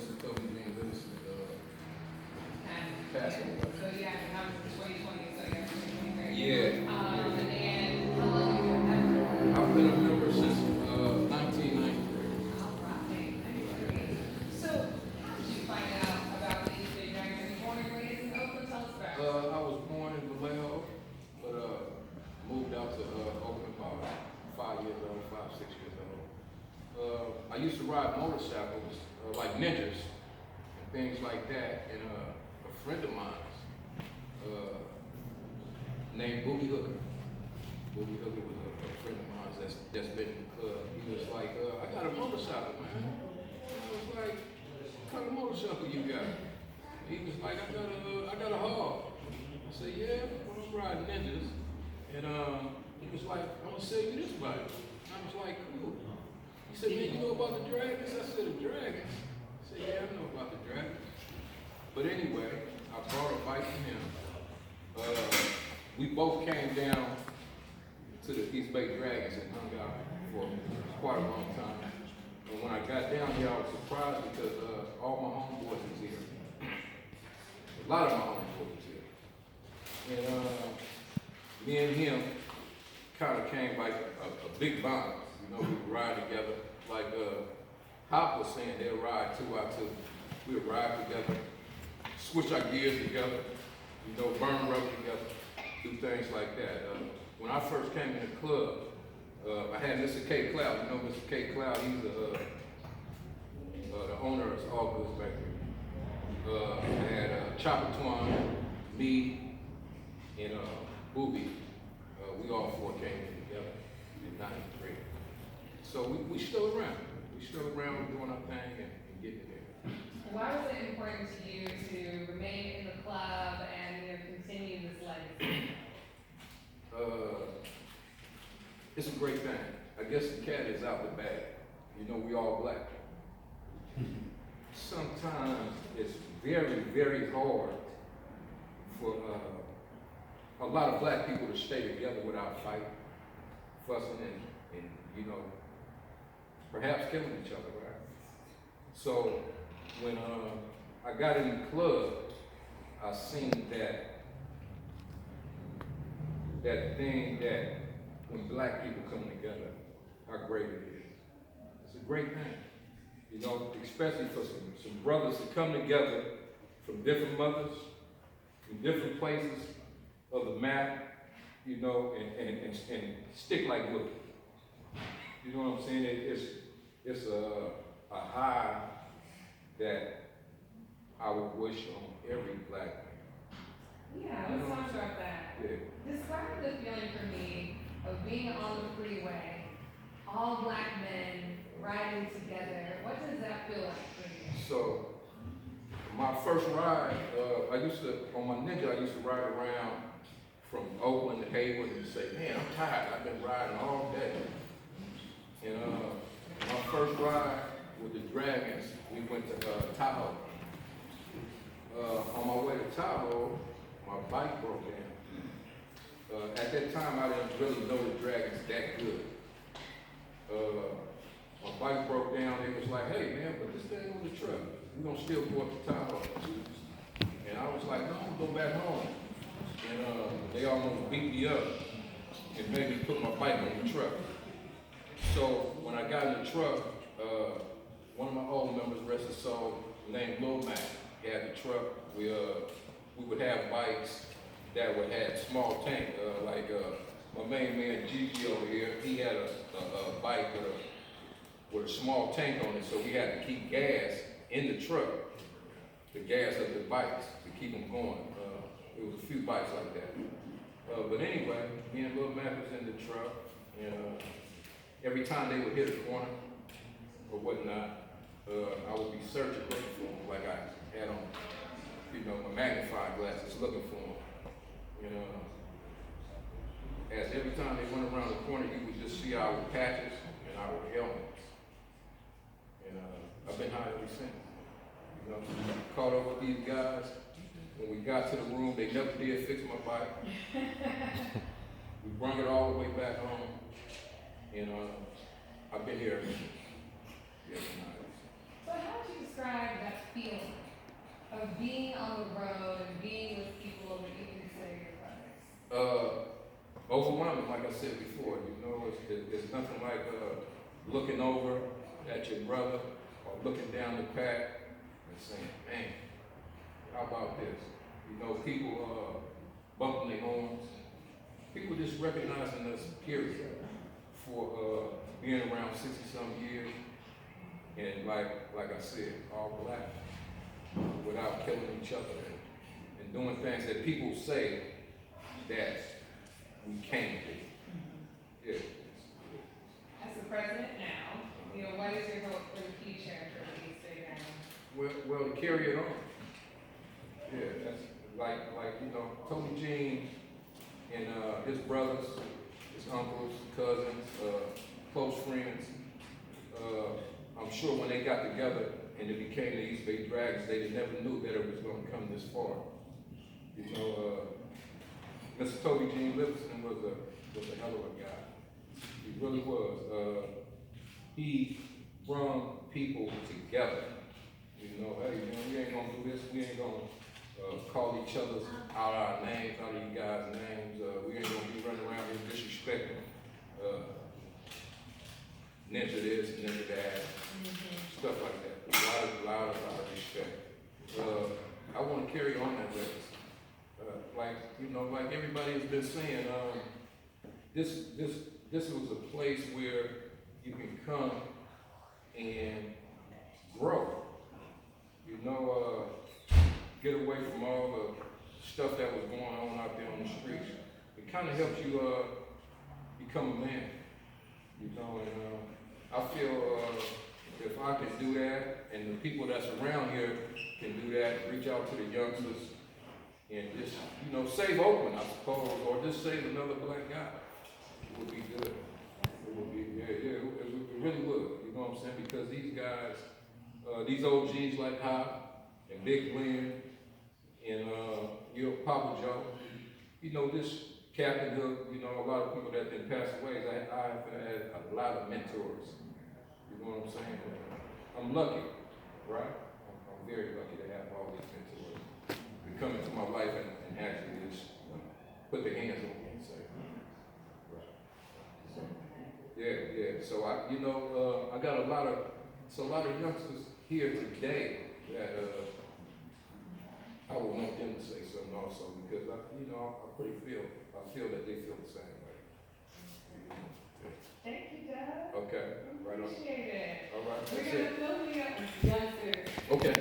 Mr. Kobe Dean Livingston And, passed away. so yeah, that was 2020, so yeah, 2023. Yeah. And how long have you been a member? I've been a member since 1993. All right, 93. So how did you find out about the East Bay Dragons? Were you born and raised in Oakland? Tell us about it. I was born in Vallejo, but moved out to Oakland about 5 years old, 5, 6 years old. I used to ride motorcycles like ninjas and things like that, and a friend of mine named Boogie Hooker. Boogie Hooker was a friend of mine that's been in the club. He was like, I got a motorcycle, man. And I was like, what kind of motorcycle you got? He was like, I got a hog. I said, yeah, well, I'm riding ninjas. And he was like, I'm gonna sell you this bike. I was like, cool. He said, man, you know about the dragons? I said, the dragons? I said, yeah, I know about the dragons. But anyway, I brought a bike from him. We both came down to the East Bay Dragons and hung out for quite a long time. And when I got down here, I was surprised because all my homeboys was here. A lot of my homeboys was here. And me and him kind of came like a big bond. You know, we would ride together. Like Hop was saying, they'll ride 2 out 2. We would ride together, switch our gears together, you know, burn rubber together, do things like that. When I first came in the club, I had Mr. K. Cloud. You know Mr. K. Cloud, he's the owner of All Goods Bakery. I had Chopper Twan, me, and Booby. We all 4 came in together in 93. So we still around. We still around doing our thing and getting there. Why was it important to you to remain in the club and continue this legacy? It's a great thing. I guess the cat is out the bag. You know, we all black. Sometimes it's very, very hard for a lot of black people to stay together without fighting, fussing, and you know, perhaps killing each other, right? So when I got in the club, I seen that thing that when black people come together, how great it is. It's a great thing. You know, especially for some brothers to come together from different mothers, from different places of the map, you know, and stick like glue. You know what I'm saying? It's a high that I would wish on every black man. Yeah, let's talk about that. Yeah. Describe the feeling for me of being on the freeway, all black men riding together. What does that feel like for you? So, my first ride, on my Ninja, I used to ride around from Oakland to Hayward and say, man, I'm tired. I've been riding all day. And my first ride with the Dragons, we went to Tahoe. On my way to Tahoe, my bike broke down. At that time, I didn't really know the Dragons that good. My bike broke down. They was like, hey man, put this thing on the truck. We're gonna still go up to Tahoe. And I was like, no, I'm gonna go back home. And they almost beat me up and made me put my bike on the truck. So when I got in the truck, one of my old members, rest his soul, named Lil Mac, he had the truck. We would have bikes that would have small tank, my main man Gigi over here. He had a bike with a small tank on it, so we had to keep gas in the truck, the gas of the bikes to keep them going. It was a few bikes like that. But anyway, me and Lil Mac was in the truck, and every time they would hit a corner or whatnot, I would be searching, looking for them, like I had on, you know, my magnifying glasses, looking for them. You know, as every time they went around the corner, you would just see our patches and our helmets. And I've been high ever since. You know, caught up with these guys. When we got to the room, they never did fix my bike. We brought it all the way back home. And I've been here ever since. Yeah, So how would you describe that being on the road and being with people that you consider your brothers? Overwhelming, like I said before, you know, it's nothing like, looking over at your brother or looking down the path and saying, man, how about this? You know, people, bumping their horns, people just recognizing us, period, for, being around 60-some years, and like I said, all black, without killing each other, and doing things that people say that we can't do. Yeah. As the president now, you know, what is your hope for the future for the East Bay Ground? Well, to carry it on. Yeah, that's like you know, Tony Jean and his brothers, his uncles, cousins, close friends. I'm sure when they got together and it became the East Bay Dragons, they never knew that it was going to come this far. You know, Mr. Toby Jean Livingston was a hell of a guy. He really was. He brought people together. You know, hey, man, we ain't gonna do this. We ain't gonna call each other out our names, out of you guys' names. We ain't gonna be running around here disrespecting ninja this, ninja that, stuff like that. A lot of respect. I want to carry on that legacy. Like, you know, like everybody has been saying, this was a place where you can come and grow. You know, get away from all the stuff that was going on out there on the streets. It kind of helps you become a man. You know, and I feel if I can do that, and the people that's around here can do that, reach out to the youngsters, and just, you know, save Oakland, I suppose, or just save another black guy. It would be good. It would be, it really would. You know what I'm saying? Because these guys, these OGs like Hop and Big Glenn and you know, Papa Joe, you know, this Captain Hook, you know, a lot of people that didn't pass away. I've had a lot of mentors. You know what I'm saying? I'm lucky, right? I'm very lucky to have all these mentors come into my life and actually just put their hands on me and say, right. So, yeah. So I got a lot of youngsters here today that I would want them to say something also because I feel that they feel the same way. Thank you, Doug. Okay, right on. Appreciate it. All right, We're that's gonna it. fill you up with youngsters. Okay.